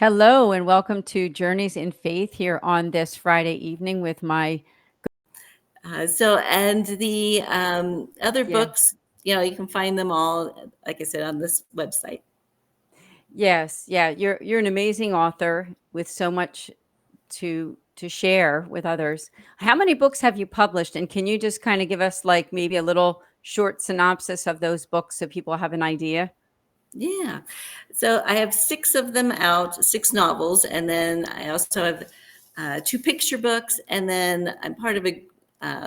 Hello, and welcome to Journeys in Faith here on this Friday evening with my And the other yeah. books, you can find them all, like I said, on this website. Yes, yeah, you're an amazing author with so much to share with others. How many books have you published, and can you just kind of give us like maybe a little short synopsis of those books so people have an idea? Yeah. So I have 6 of them out, 6 novels, and then I also have 2 picture books, and then I'm part of a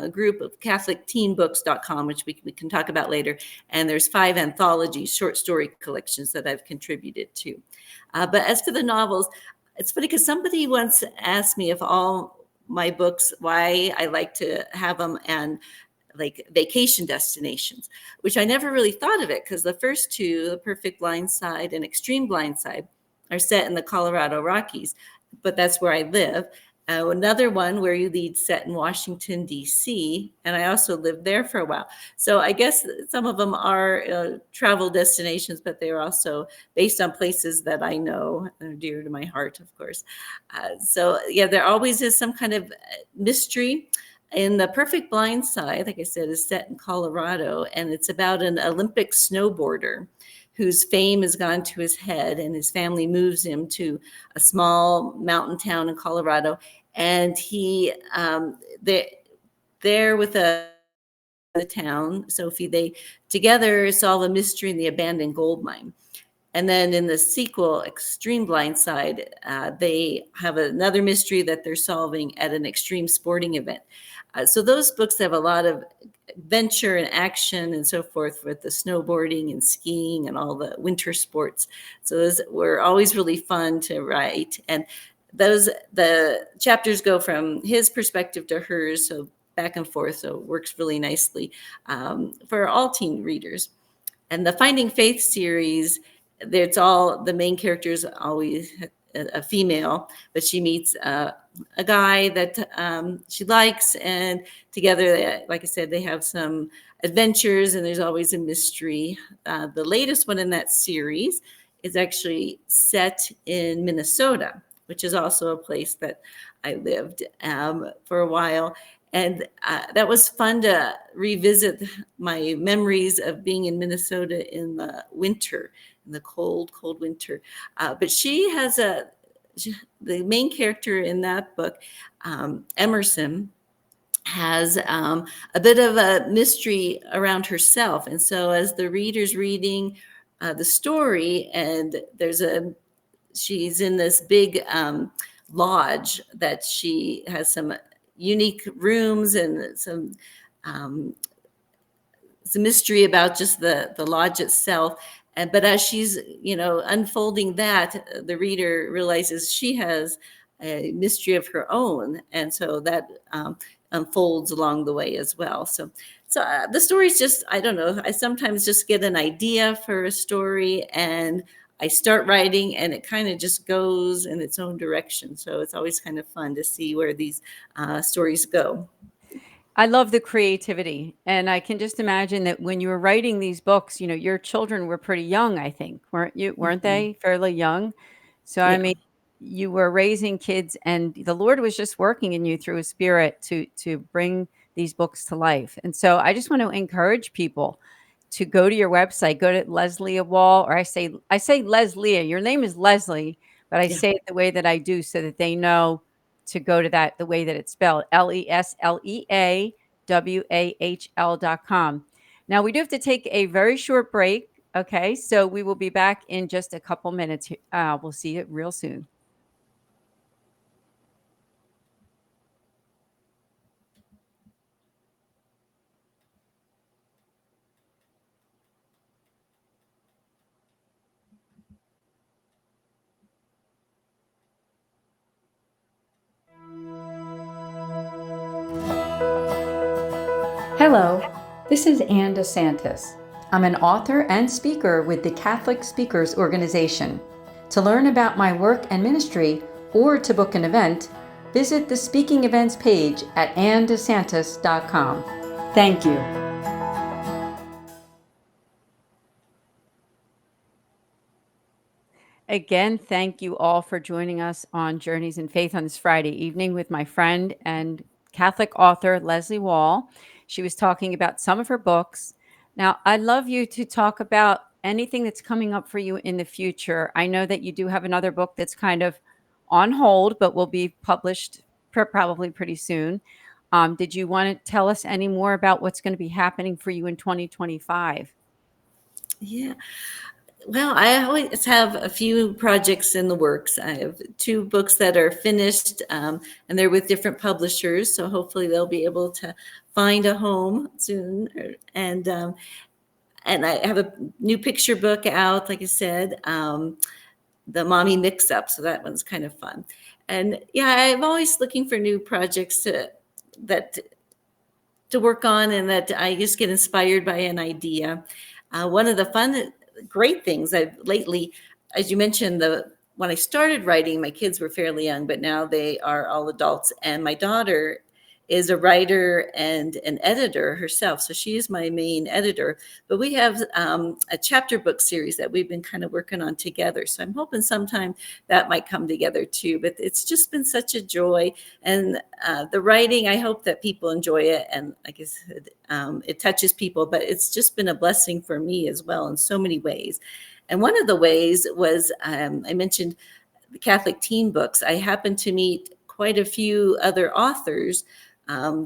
group of CatholicTeenBooks.com, which we can talk about later. And there's 5 anthologies, short story collections that I've contributed to. But as for the novels, it's funny because somebody once asked me if all my books, why I like to have them and like vacation destinations, which I never really thought of it because the first 2, The Perfect Blind Side and Extreme Blind Side, are set in the Colorado Rockies, but that's where I live. Another one, Where You Lead, set in Washington, D.C., and I also lived there for a while. So I guess some of them are travel destinations, but they're also based on places that I know are dear to my heart, of course. So yeah, there always is some kind of mystery. In The Perfect Blind Side, like I said, is set in Colorado, and it's about an Olympic snowboarder whose fame has gone to his head, and his family moves him to a small mountain town in Colorado. And he, there with the town, Sophie, they together solve a mystery in the abandoned gold mine. And then in the sequel, Extreme Blind Side, they have another mystery that they're solving at an extreme sporting event. So those books have a lot of adventure and action and so forth with the snowboarding and skiing and all the winter sports. So those were always really fun to write. And the chapters go from his perspective to hers, so back and forth. So it works really nicely for all teen readers. And the Finding Faith series, it's all the main character is always a female, but she meets a guy that she likes, and together, like I said, they have some adventures, and there's always a mystery. The latest one in that series is actually set in Minnesota, which is also a place that I lived for a while. And that was fun to revisit my memories of being in Minnesota in the winter, in the cold, cold winter. But she has the main character in that book, Emerson, has a bit of a mystery around herself. And so as the reader's reading the story, and she's in this big lodge that she has some unique rooms and some mystery about just the lodge itself. But as she's unfolding that, the reader realizes she has a mystery of her own, and so that unfolds along the way as well. So the story's just, I don't know, I sometimes just get an idea for a story and I start writing, and it kind of just goes in its own direction. So it's always kind of fun to see where these stories go. I love the creativity, and I can just imagine that when you were writing these books, your children were pretty young, I think, weren't you? Weren't Mhm. they fairly young? So, I Yeah. mean, you were raising kids, and the Lord was just working in you through His Spirit to bring these books to life. And so, I just want to encourage people to go to your website, go to Leslea Wahl, or I say Leslea. Your name is Leslie, but I Yeah. say it the way that I do so that they know to go to that the way that it's spelled, LESLEAWAHL.com. Now we do have to take a very short break. Okay, so we will be back in just a couple minutes. We'll see you real soon. Hello, this is Anne DeSantis. I'm an author and speaker with the Catholic Speakers Organization. To learn about my work and ministry or to book an event, visit the speaking events page at annedesantis.com. Thank you. Again, thank you all for joining us on Journeys in Faith on this Friday evening with my friend and Catholic author Leslea Wahl. She was talking about some of her books. Now, I'd love you to talk about anything that's coming up for you in the future. I know that you do have another book that's kind of on hold, but will be published probably pretty soon. Did you want to tell us any more about what's going to be happening for you in 2025? Yeah. Well, I always have a few projects in the works. I have two books that are finished, and they're with different publishers. So hopefully they'll be able to find a home soon. And I have a new picture book out, like I said, the Mommy Mix Up. So that one's kind of fun. And yeah, I'm always looking for new projects that to work on, and that I just get inspired by an idea. One of the great things I've lately, as you mentioned, when I started writing, my kids were fairly young, but now they are all adults. And my daughter is a writer and an editor herself. So she is my main editor. But we have a chapter book series that we've been kind of working on together. So I'm hoping sometime that might come together too. But it's just been such a joy. And the writing, I hope that people enjoy it. And like I said, it touches people. But it's just been a blessing for me as well in so many ways. And one of the ways was I mentioned the Catholic teen books. I happened to meet quite a few other authors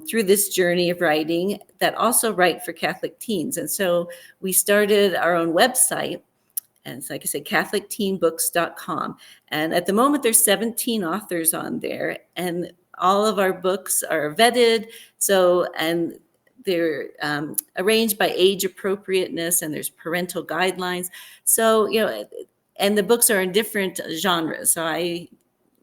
through this journey of writing that also write for Catholic teens. And so we started our own website. And it's, like I said, catholicteenbooks.com. And at the moment, there's 17 authors on there. And all of our books are vetted. And they're arranged by age appropriateness, and there's parental guidelines. So, and the books are in different genres. So I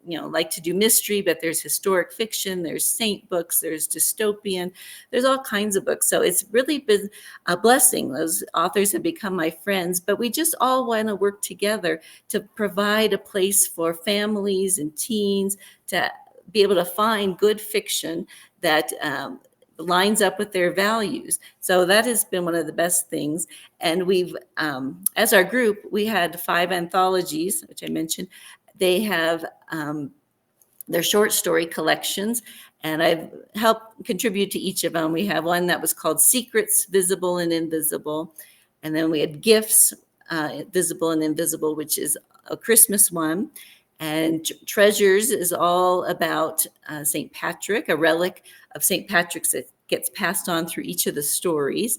like to do mystery, but there's historic fiction, there's saint books, there's dystopian, there's all kinds of books. So it's really been a blessing. Those authors have become my friends, but we just all want to work together to provide a place for families and teens to be able to find good fiction that lines up with their values. So that has been one of the best things. And we've, as our group, we had 5 anthologies, which I mentioned. They have their short story collections, and I've helped contribute to each of them. We have one that was called Secrets, Visible and Invisible. And then we had Gifts, Visible and Invisible, which is a Christmas one. And Treasures is all about St. Patrick, a relic of St. Patrick's that gets passed on through each of the stories.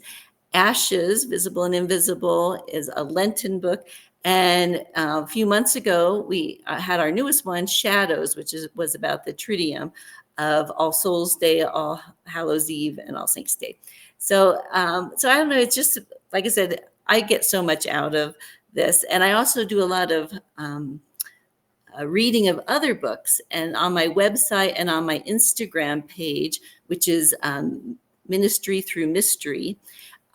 Ashes, Visible and Invisible, is a Lenten book. And a few months ago, we had our newest one, Shadows, which was about the Triduum of All Souls Day, All Hallows Eve, and All Saints Day. So I don't know. It's just, like I said, I get so much out of this. And I also do a lot of reading of other books. And on my website and on my Instagram page, which is Ministry Through Mystery,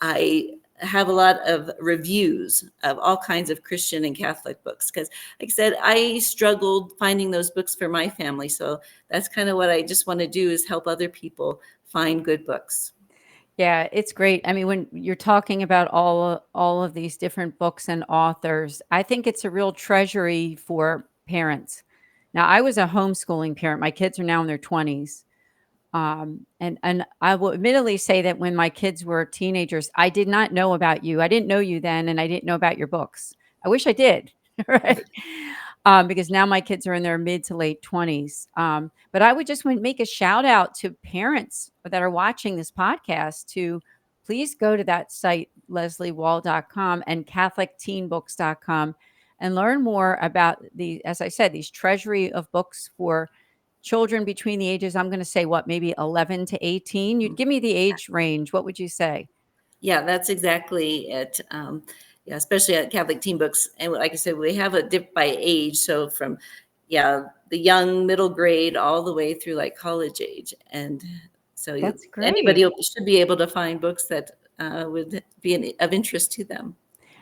I have a lot of reviews of all kinds of Christian and Catholic books. Because, like I said, I struggled finding those books for my family. So that's kind of what I just want to do, is help other people find good books. Yeah, it's great. I mean, when you're talking about all of these different books and authors, I think it's a real treasury for parents. Now, I was a homeschooling parent. My kids are now in their 20s. And I will admittedly say that when my kids were teenagers, I did not know about you. I didn't know you then, and I didn't know about your books. I wish I did, right? Because now my kids are in their mid to late 20s. But I would just want to make a shout out to parents that are watching this podcast to please go to that site, lesliewahl.com and catholicteenbooks.com, and learn more about as I said, these treasury of books for children between the ages, I'm going to say what, maybe 11 to 18. You'd give me the age range. What would you say? Yeah, that's exactly it. Yeah, especially at Catholic Teen Books. And like I said, we have a dip by age. So from, the young middle grade all the way through like college age. And so That's great. anybody should be able to find books that would be of interest to them.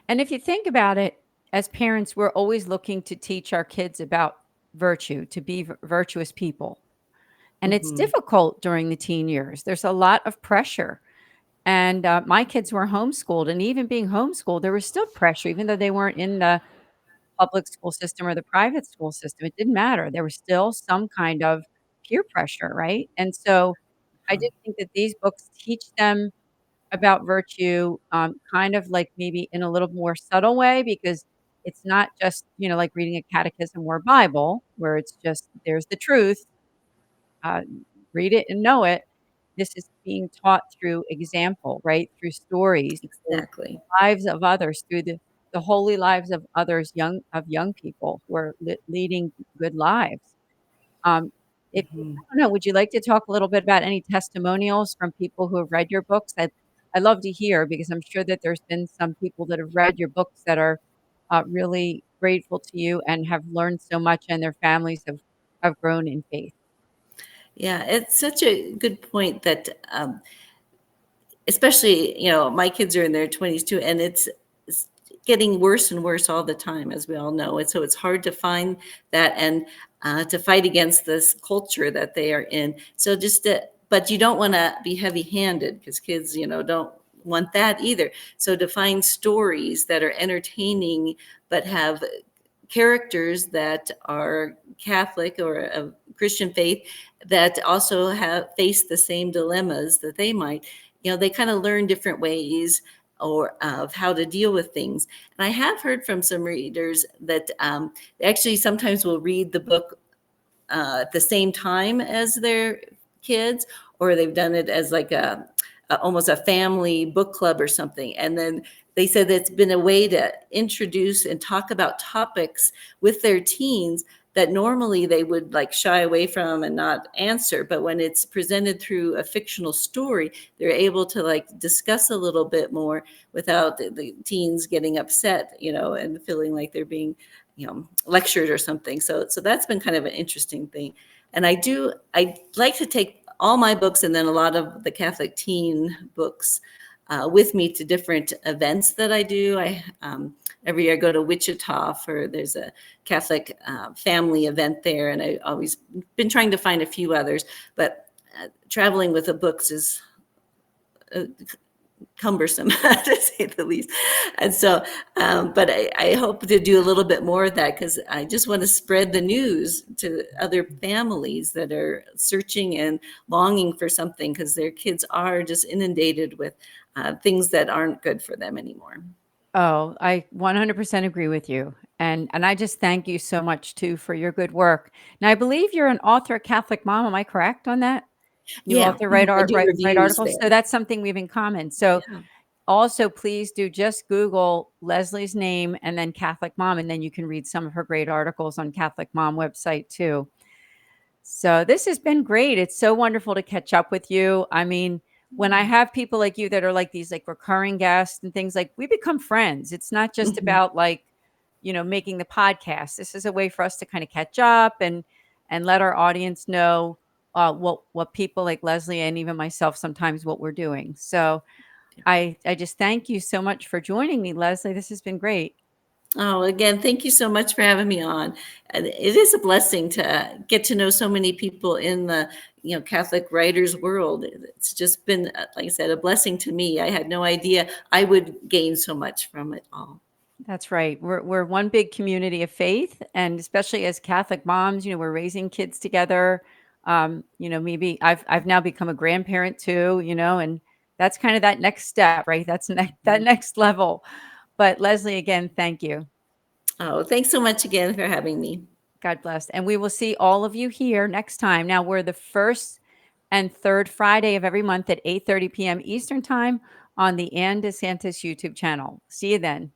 And if you think about it, as parents, we're always looking to teach our kids about virtue, to be virtuous people. And it's Mm-hmm. difficult during the teen years. There's a lot of pressure. And my kids were homeschooled. And even being homeschooled, there was still pressure, even though they weren't in the public school system or the private school system. It didn't matter. There was still some kind of peer pressure, right? And so I Um, just think that these books teach them about virtue, kind of like maybe in a little more subtle way, because it's not just, like reading a catechism or a Bible where it's just there's the truth, uh, read it and know it. This is being taught through example, right? Through stories, through exactly. lives of others, through the holy lives of others, young people who are leading good lives. Um, if Mhm. I don't know, would you like to talk a little bit about any testimonials from people who have read your books? I'd love to hear, because I'm sure that there's been some people that have read your books that are, really grateful to you and have learned so much, and their families have grown in faith. Yeah, it's such a good point that, especially, my kids are in their 20s too, and it's getting worse and worse all the time, as we all know. And so it's hard to find that and to fight against this culture that they are in. So but you don't want to be heavy handed because kids, don't want that either. So to find stories that are entertaining but have characters that are Catholic or of Christian faith that also have faced the same dilemmas that they might, they kind of learn different ways or of how to deal with things. And I have heard from some readers that they actually sometimes will read the book at the same time as their kids, or they've done it as like almost a family book club or something. And then they said that it's been a way to introduce and talk about topics with their teens that normally they would like shy away from and not answer. But when it's presented through a fictional story, they're able to like discuss a little bit more without the teens getting upset, and feeling like they're being, lectured or something. So that's been kind of an interesting thing. And I like to take all my books and then a lot of the Catholic teen books with me to different events that I do. Every year I go to Wichita for there's a Catholic family event there, and I always been trying to find a few others. But traveling with the books is uh, cumbersome to say the least. And so, but I hope to do a little bit more of that because I just want to spread the news to other families that are searching and longing for something because their kids are just inundated with things that aren't good for them anymore. Oh, I 100% agree with you. And I just thank you so much too for your good work. Now, I believe you're an author, Catholic mom. Am I correct on that? You Yeah, also write I art, do write reviews articles. So there. that's something we have in common. So Yeah. also, please do just Google Leslie's name and then Catholic mom, and then you can read some of her great articles on Catholic Mom website too. So this has been great. It's so wonderful to catch up with you. I mean, when I have people like you that are like these like recurring guests and things, like we become friends. It's not just Mhm. about like, making the podcast. This is a way for us to kind of catch up and let our audience know what people like Leslie and even myself sometimes what we're doing. So I just thank you so much for joining me, Leslie. This has been great. Oh, again, thank you so much for having me on. And it is a blessing to get to know so many people in the, Catholic writers world. It's just been, like I said, a blessing to me. I had no idea I would gain so much from it all. That's right. We're one big community of faith, and especially as Catholic moms, we're raising kids together. Maybe I've now become a grandparent too, and that's kind of that next step, right? That's that Mhm. next level. But Leslie, again, thank you. Oh, thanks so much again for having me. God bless. And we will see all of you here next time. Now we're the first and third Friday of every month at 8:30 p.m. Eastern Time on the Anne DeSantis YouTube channel. See you then.